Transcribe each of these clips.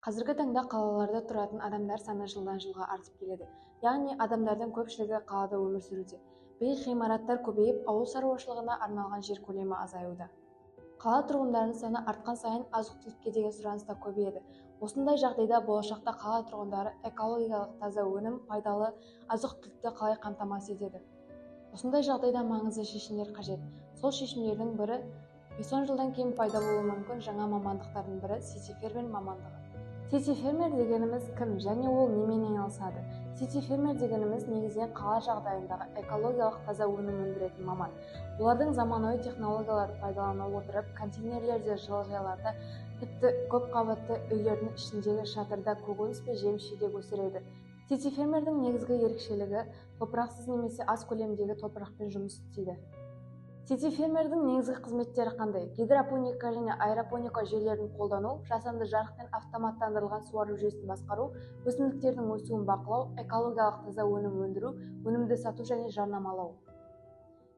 Қазіргі таңда қалаларда тұратын адамдар саны жылдан жылға артып келеді. Яғни адамдардың көпшілігі қалада өмір сүруде. Биыл ғимараттар көбейіп, ауыл шаруашылығына арналған жер көлемі азаюда. Қала тұрғындарының саны артқан сайын азық-түлікке деген сұраныс та көбейеді. Осындай жағдайда болашақта қала тұрғындары экологиялық таза өнім, пайдалы азық-түлікті қалай қамтамасыз етеді? Осындай жағдайда маңызды шешімдер қажет. Сол шешімдердің бірі 5-10 жылдан кейін пайда болуы мүмкін жаңа мамандықтардың бірі сити-фермер мамандығы. Сити-фермер дегеніміз кім және ол немен айналысады? Сити-фермер дегеніміз негізінен қала жағдайындағы экологиялық таза өнім өндіретін маман. Олардың заманауи технологияларды пайдалана отырып, контейнерлерде, жылыжайларда, тіпті көп қабатты үйлердің ішіндегі шатырда көкөніс пен жеміс-жидек өсіреді. Сити-фермердің негізгі ерекшелігі топырақсыз немесе аз көлемдегі топырақпен жұмыс істейді. Сити-фермердің негізгі қызметтері қандай? Гидропоника және аэропоника жүйелерін қолдану, жасанды жарық пен автоматтандырылған суару жүйесін басқару, өсімдіктердің өсуін бақылау, экологиялық таза өнім өндіру, өнімді сату және жарнамалау.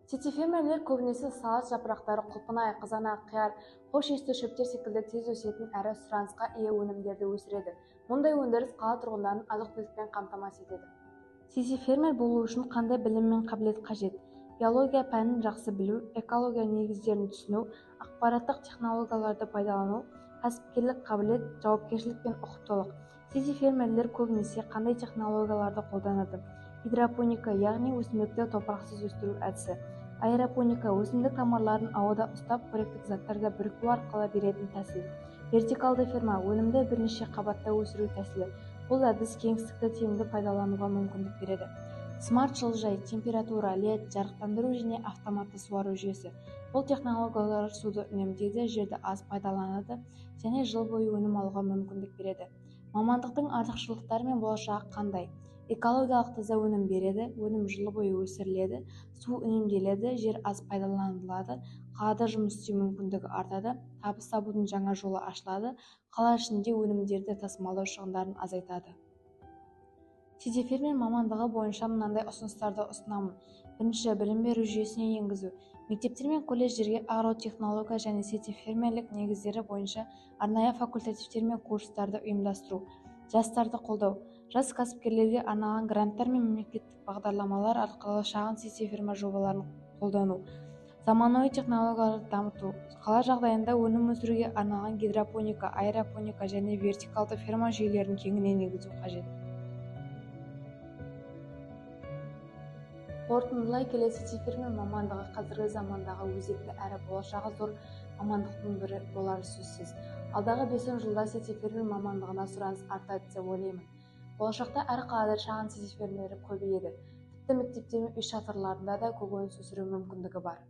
Сити-фермерлер көбінесе салат жапырақтары, құлпынай, қызанақ, қияр, хош иісті шөптер секілді тез өсетін әрі сұранысқа ие өнімдерді өсіреді. Мұндай өндіріс қала тұрғындарын азық-түлікпен қамтамасыз етеді. Сити-фермер болу үшін қандай білім мен қабілет қажет? Биология пәнін жақсы білу, экология негіздерін түсіну, ақпараттық технологияларды пайдалану, кәсіпкерлік қабілет, жауапкершілік пен ұқыптылық. Сити-фермерлер көбінесе қандай технологияларды қолданады? Гидропоника, яғни өсімдікті топырақсыз өсіру әдісі. Аэропоника, өсімдік тамырларын ауада ұстап, қоректік заттарды біріктіру арқылы беретін тәсіл. Вертикалды ферма, өнімді бірнеше қабатта өсіру тәсілі. Бұл әдіс кеңістікті тиімді пайдалануға мүмкіндік береді. Смарт жылыжай, температура, LED, жарықтандыру және автоматты суару жүйесі. Бұл технологиялар суды үнемдейді, жерді аз пайдаланады және жыл бойы өнім алуға мүмкіндік береді. Мамандықтың артықшылықтары мен болашағы қандай? Экологиялық таза өнім береді, өнім жыл бойы өсіріледі, су үнемделеді, жер аз пайдаланылады, қалада жұмыс істеу мүмкіндігі артады, табыс табудың жаңа жолы ашылады, қала ішінде өнімдерді тасымалдау шығындарын азайтады. Сити-фермер мамандығы бойынша мынандай ұсыныстарды ұсынамын. Бірінші, білім беру жүйесіне енгізу. Мектептер мен колледждерге агротехнология және сити-фермерлік негіздері бойынша арнайы факультативтер мен курстарды ұйымдастыру. Жастарды қолдау. Жас кәсіпкерлерге арналған гранттар мен мемлекеттік бағдарламалар арқылы шағын сити-фермер жобаларын қолдану. Заманауи технологияларды дамыту. Қала жағдайында өнім өсіруге арналған гидропоника, аэропоника және вертикалды ферма жүйелерін кеңінен енгізу қажет. Қорытындылай келе, сити-фермер мамандығы қазіргі замандағы өзекті әрі болашағы зор мамандықтың бірі болары сөзсіз. Алдағы 5-10 жылда сити-фермер мамандығына сұраныс артады деп ойлаймын. Болашақта әр қалада шағын сити-фермерлер көбейеді. Тіпті мектептер мен үй шатырларында да көкөніс өсіру мүмкіндігі бар.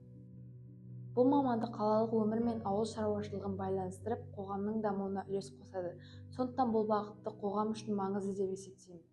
Бұл мамандық қалалық өмір мен ауыл шаруашылығын байланыстырып, қоғамның дамуына үлес қосады. Сондықтан бұл бағытты қоғам үшін маңызды деп есептеймін.